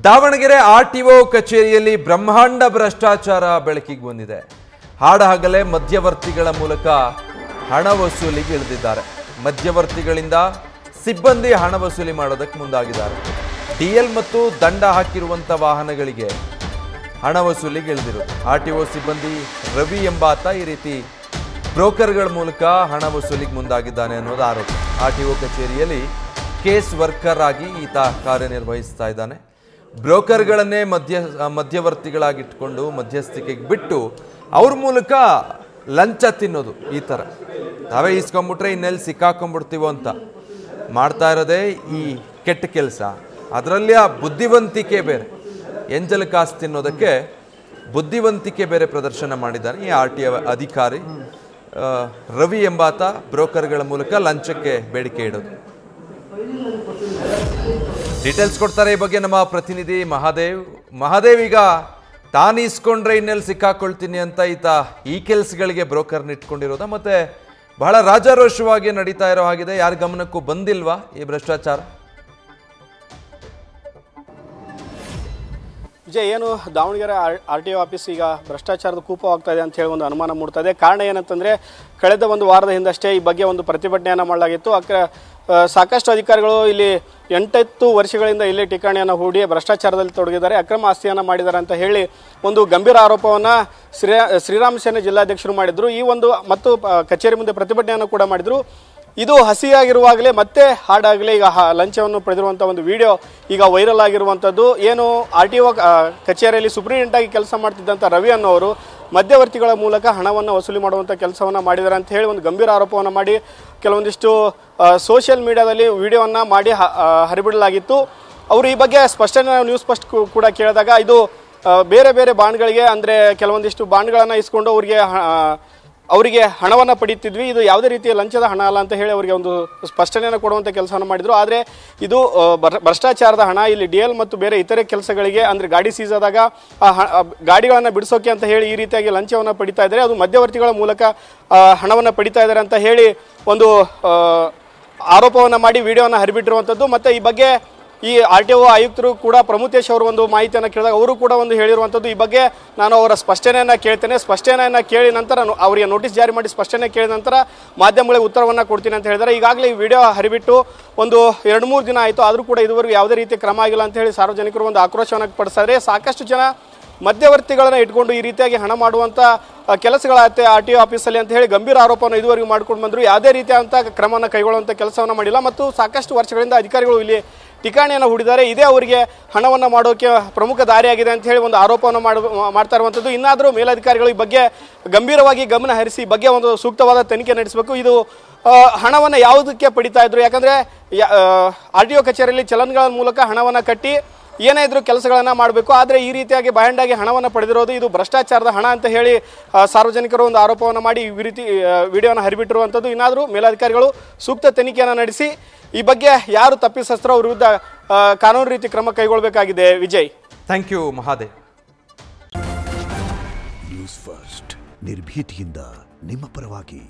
Davanagere RTO ಕಚೇರಿಯಲ್ಲಿ ಬ್ರಹ್ಮಾಂಡ ಭ್ರಷ್ಟಾಚಾರ ಬೆಳಕಿಗೆ ಬಂದಿದೆ. ಹಾಡಹಗಲೇ ಮಧ್ಯವರ್ತಿಗಳ ಮೂಲಕ ಹಣ ವಸೂಲಿಗೆ ಇಳಿದಿದ್ದಾರೆ. ಮಧ್ಯವರ್ತಿಗಳಿಂದ ಸಿಬ್ಬಂದಿ ಹಣ ವಸೂಲಿ ಮಾಡೋದಕ್ಕೆ ಮುಂದಾಗಿದ್ದಾರೆ. ಡಿಎಲ್ ಮತ್ತು ದಂಡ ಹಾಕಿರುವಂಥ ವಾಹನಗಳಿಗೆ ಹಣ ವಸೂಲಿಗೆ ಇಳಿದಿರೋದು. ಆರ್ಟಿಒ ಸಿಬ್ಬಂದಿ ರವಿ ಎಂಬಾತ ಈ ರೀತಿ ಬ್ರೋಕರ್ಗಳ ಮೂಲಕ ಹಣ ವಸೂಲಿಗೆ ಮುಂದಾಗಿದ್ದಾನೆ ಅನ್ನೋದು ಆರೋಪ. ಆರ್ಟಿಒ ಕಚೇರಿಯಲ್ಲಿ ಕೇಸ್ ವರ್ಕರ್ ಆಗಿ ಈತ ಕಾರ್ಯನಿರ್ವಹಿಸ್ತಾ ಇದ್ದಾನೆ. ಬ್ರೋಕರ್ಗಳನ್ನೇ ಮಧ್ಯವರ್ತಿಗಳಾಗಿಟ್ಕೊಂಡು ಮಧ್ಯಸ್ಥಿಕೆಗೆ ಬಿಟ್ಟು ಅವ್ರ ಮೂಲಕ ಲಂಚ ತಿನ್ನೋದು. ಈ ಥರ ನಾವೇ ಇಸ್ಕೊಂಡ್ಬಿಟ್ರೆ ಇನ್ನೆಲ್ಲಿ ಸಿಕ್ಕಾಕೊಂಡ್ಬಿಡ್ತೀವೋ ಅಂತ ಮಾಡ್ತಾ ಇರೋದೇ ಈ ಕೆಟ್ಟ ಕೆಲಸ. ಅದರಲ್ಲಿ ಆ ಬುದ್ಧಿವಂತಿಕೆ ಬೇರೆ, ಎಂಜಲ್ ಕಾಸು ತಿನ್ನೋದಕ್ಕೆ ಬುದ್ಧಿವಂತಿಕೆ ಬೇರೆ ಪ್ರದರ್ಶನ ಮಾಡಿದ್ದಾನೆ ಈ ಆರ್ಟಿಒ ಅಧಿಕಾರಿ ರವಿ ಎಂಬಾತ. ಬ್ರೋಕರ್ಗಳ ಮೂಲಕ ಲಂಚಕ್ಕೆ ಬೇಡಿಕೆ ಇಡೋದು. ಡೀಟೇಲ್ಸ್ ಕೊಡ್ತಾರೆ ಈ ಬಗ್ಗೆ ನಮ್ಮ ಪ್ರತಿನಿಧಿ ಮಹಾದೇವ್. ಈಗ ತಾನು ಇಸ್ಕೊಂಡ್ರೆ ಇನ್ನೆಲ್ಲಿ ಸಿಕ್ಕಾಕೊಳ್ತೀನಿ ಅಂತ ಈತ ಈ ಕೆಲಸಗಳಿಗೆ ಬ್ರೋಕರ್ನ ಇಟ್ಕೊಂಡಿರೋದ, ಮತ್ತೆ ಬಹಳ ರಾಜಾರೋಷವಾಗಿ ನಡೀತಾ ಇರೋ ಹಾಗಿದೆ. ಯಾರ ಗಮನಕ್ಕೂ ಬಂದಿಲ್ವಾ ಈ ಭ್ರಷ್ಟಾಚಾರ? ವಿಜಯ್, ಏನು ದಾವಣಗೆರೆ ಆರ್ಟಿಒ ಆಫೀಸ್ ಈಗ ಭ್ರಷ್ಟಾಚಾರದ ಕೂಪವಾಗ್ತಾ ಇದೆ ಅಂತ ಹೇಳಿ ಒಂದು ಅನುಮಾನ ಮೂಡ್ತಾ ಇದೆ. ಕಾರಣ ಏನಂತಂದರೆ, ಕಳೆದ ಒಂದು ವಾರದ ಹಿಂದಷ್ಟೇ ಈ ಬಗ್ಗೆ ಒಂದು ಪ್ರತಿಭಟನೆಯನ್ನು ಮಾಡಲಾಗಿತ್ತು. ಸಾಕಷ್ಟು ಅಧಿಕಾರಿಗಳು ಇಲ್ಲಿ 8 ವರ್ಷಗಳಿಂದ ಇಲ್ಲಿ ಠಿಕಾಣಿಯನ್ನು ಹೂಡಿ ಭ್ರಷ್ಟಾಚಾರದಲ್ಲಿ ತೊಡಗಿದ್ದಾರೆ, ಅಕ್ರಮ ಆಸ್ತಿಯನ್ನು ಮಾಡಿದ್ದಾರೆ ಅಂತ ಹೇಳಿ ಒಂದು ಗಂಭೀರ ಆರೋಪವನ್ನು ಶ್ರೀರಾಮ ಸೇನೆ ಜಿಲ್ಲಾಧ್ಯಕ್ಷರು ಮಾಡಿದ್ರು. ಈ ಒಂದು ಮತ್ತು ಕಚೇರಿ ಮುಂದೆ ಪ್ರತಿಭಟನೆಯನ್ನು ಕೂಡ ಮಾಡಿದ್ರು. ಇದು ಹಸಿಯಾಗಿರುವಾಗಲೇ ಮತ್ತೆ ಹಾಡಾಗಲೇ ಈಗ ಲಂಚವನ್ನು ಪಡೆದಿರುವಂಥ ಒಂದು ವಿಡಿಯೋ ಈಗ ವೈರಲ್ ಆಗಿರುವಂಥದ್ದು. ಏನು ಆರ್ಟಿಒ ಕಚೇರಿಯಲ್ಲಿ ಸೂಪರಿಂಟೆಂಡೆಂಟ್ ಆಗಿ ಕೆಲಸ ಮಾಡ್ತಿದ್ದಂಥ ರವಿ ಅನ್ನೋರು ಮಧ್ಯವರ್ತಿಗಳ ಮೂಲಕ ಹಣವನ್ನು ವಸೂಲಿ ಮಾಡುವಂಥ ಕೆಲಸವನ್ನು ಮಾಡಿದ್ದಾರೆ ಅಂತ ಹೇಳಿ ಒಂದು ಗಂಭೀರ ಆರೋಪವನ್ನು ಮಾಡಿ ಕೆಲವೊಂದಿಷ್ಟು ಸೋಷಿಯಲ್ ಮೀಡಿಯಾದಲ್ಲಿ ವಿಡಿಯೋವನ್ನು ಮಾಡಿ ಹರಿಬಿಡಲಾಗಿತ್ತು. ಅವರು ಈ ಬಗ್ಗೆ ಸ್ಪಷ್ಟನೆ ನ್ಯೂಸ್ ಫಸ್ಟ್ ಕೂಡ ಕೇಳಿದಾಗ, ಇದು ಬೇರೆ ಬೇರೆ ಬಾಂಡ್ಗಳಿಗೆ, ಅಂದರೆ ಕೆಲವೊಂದಿಷ್ಟು ಬಾಂಡ್ಗಳನ್ನು ಇಸ್ಕೊಂಡು ಅವರಿಗೆ ಹಣವನ್ನು ಪಡೀತಿದ್ವಿ, ಇದು ಯಾವುದೇ ರೀತಿಯ ಲಂಚದ ಹಣ ಅಲ್ಲ ಅಂತ ಹೇಳಿ ಅವರಿಗೆ ಒಂದು ಸ್ಪಷ್ಟನೆಯನ್ನು ಕೊಡುವಂಥ ಕೆಲಸವನ್ನು ಮಾಡಿದರು. ಆದರೆ ಇದು ಭ್ರಷ್ಟಾಚಾರದ ಹಣ. ಇಲ್ಲಿ ಡಿ ಎಲ್ ಮತ್ತು ಬೇರೆ ಇತರೆ ಕೆಲಸಗಳಿಗೆ, ಅಂದರೆ ಗಾಡಿ ಸೀಸ್ ಆದಾಗ ಗಾಡಿಗಳನ್ನು ಬಿಡಿಸೋಕೆ ಅಂತ ಹೇಳಿ ಈ ರೀತಿಯಾಗಿ ಲಂಚವನ್ನು ಪಡಿತಾ ಇದ್ದಾರೆ. ಅದು ಮಧ್ಯವರ್ತಿಗಳ ಮೂಲಕ ಹಣವನ್ನು ಪಡಿತಾ ಇದ್ದಾರೆ ಅಂತ ಹೇಳಿ ಒಂದು ಆರೋಪವನ್ನು ಮಾಡಿ ವಿಡಿಯೋವನ್ನು ಹರಿಬಿಟ್ಟಿರುವಂಥದ್ದು. ಮತ್ತು ಈ ಬಗ್ಗೆ ಈ ಆರ್ಟಿಒ ಆಯುಕ್ತರು ಕೂಡ ಪ್ರಮುತೇಶ್ ಅವರು ಒಂದು ಮಾಹಿತಿಯನ್ನು ಕೇಳಿದಾಗ ಅವರು ಕೂಡ ಒಂದು ಹೇಳಿರುವಂಥದ್ದು, ಈ ಬಗ್ಗೆ ನಾನು ಅವರ ಸ್ಪಷ್ಟನೆಯನ್ನು ಕೇಳ್ತೇನೆ, ಸ್ಪಷ್ಟನೆಯನ್ನು ಕೇಳಿ ನಂತರ ಅವರಿಗೆ ನೋಟಿಸ್ ಜಾರಿ ಮಾಡಿ ಸ್ಪಷ್ಟನೆ ಕೇಳಿದ ನಂತರ ಮಾಧ್ಯಮಗಳಿಗೆ ಉತ್ತರವನ್ನು ಕೊಡ್ತೀನಿ ಅಂತ ಹೇಳಿದ್ದಾರೆ. ಈಗಾಗಲೇ ಈ ವಿಡಿಯೋ ಹರಿಬಿಟ್ಟು ಒಂದು 2-3 ದಿನ ಆಯಿತು, ಆದರೂ ಕೂಡ ಇದುವರೆಗೂ ಯಾವುದೇ ರೀತಿ ಕ್ರಮ ಆಗಿಲ್ಲ ಅಂತ ಹೇಳಿ ಸಾರ್ವಜನಿಕರು ಒಂದು ಆಕ್ರೋಶವನ್ನು ಪಡಿಸಿದ್ದಾರೆ. ಸಾಕಷ್ಟು ಜನ ಮಧ್ಯವರ್ತಿಗಳನ್ನು ಇಟ್ಕೊಂಡು ಈ ರೀತಿಯಾಗಿ ಹಣ ಮಾಡುವಂಥ ಕೆಲಸಗಳಾಗುತ್ತೆ ಆರ್ಟಿಒ ಆಫೀಸಲ್ಲಿ ಅಂತ ಹೇಳಿ ಗಂಭೀರ ಆರೋಪವನ್ನು ಇದುವರೆಗೂ ಮಾಡ್ಕೊಂಡು ಬಂದರು. ಯಾವುದೇ ರೀತಿಯಾದಂಥ ಕ್ರಮವನ್ನು ಕೈಗೊಳ್ಳುವಂಥ ಕೆಲಸವನ್ನು ಮಾಡಿಲ್ಲ. ಮತ್ತು ಸಾಕಷ್ಟು ವರ್ಷಗಳಿಂದ ಅಧಿಕಾರಿಗಳು ಇಲ್ಲಿ ಠಿಕಾಣಿಯನ್ನು ಹೂಡಿದ್ದಾರೆ. ಇದೇ ಅವರಿಗೆ ಹಣವನ್ನು ಮಾಡೋಕ್ಕೆ ಪ್ರಮುಖ ದಾರಿಯಾಗಿದೆ ಅಂತ ಹೇಳಿ ಒಂದು ಆರೋಪವನ್ನು ಮಾಡ್ತಾ ಇರುವಂಥದ್ದು. ಇನ್ನಾದರೂ ಮೇಲಧಿಕಾರಿಗಳು ಈ ಬಗ್ಗೆ ಗಂಭೀರವಾಗಿ ಗಮನ ಹರಿಸಿ ಈ ಬಗ್ಗೆ ಒಂದು ಸೂಕ್ತವಾದ ತನಿಖೆ ನಡೆಸಬೇಕು. ಇದು ಹಣವನ್ನು ಯಾವುದಕ್ಕೆ ಪಡಿತಾ ಇದ್ರು? ಯಾಕಂದರೆ ಆರ್ಟಿಒ ಕಚೇರಿಯಲ್ಲಿ ಚಲನ್ಗಳ ಮೂಲಕ ಹಣವನ್ನು ಕಟ್ಟಿ ಏನೇ ಇದ್ರೂ ಕೆಲಸಗಳನ್ನು ಮಾಡಬೇಕು. ಆದರೆ ಈ ರೀತಿಯಾಗಿ ಬಹಂಡಾಗಿ ಹಣವನ್ನು ಪಡೆದಿರೋದು ಇದು ಭ್ರಷ್ಟಾಚಾರದ ಹಣ ಅಂತ ಹೇಳಿ ಸಾರ್ವಜನಿಕರು ಒಂದು ಆರೋಪವನ್ನು ಮಾಡಿ ಈ ರೀತಿ ವಿಡಿಯೋನ ಹರಿಬಿಟ್ಟಿರುವಂಥದ್ದು. ಇನ್ನಾದರೂ ಮೇಲಧಿಕಾರಿಗಳು ಸೂಕ್ತ ತನಿಖೆಯನ್ನು ನಡೆಸಿ ಈ ಬಗ್ಗೆ ಯಾರು ತಪ್ಪಿತಸ್ಥರೋ ಅವ್ರ ವಿರುದ್ಧ ಕಾನೂನು ರೀತಿ ಕ್ರಮ ಕೈಗೊಳ್ಳಬೇಕಾಗಿದೆ. Vijay, thank you Mahadev. News first ನಿರ್ಭೀತಿಯಿಂದ ನಿಮ್ಮ ಪರವಾಗಿ.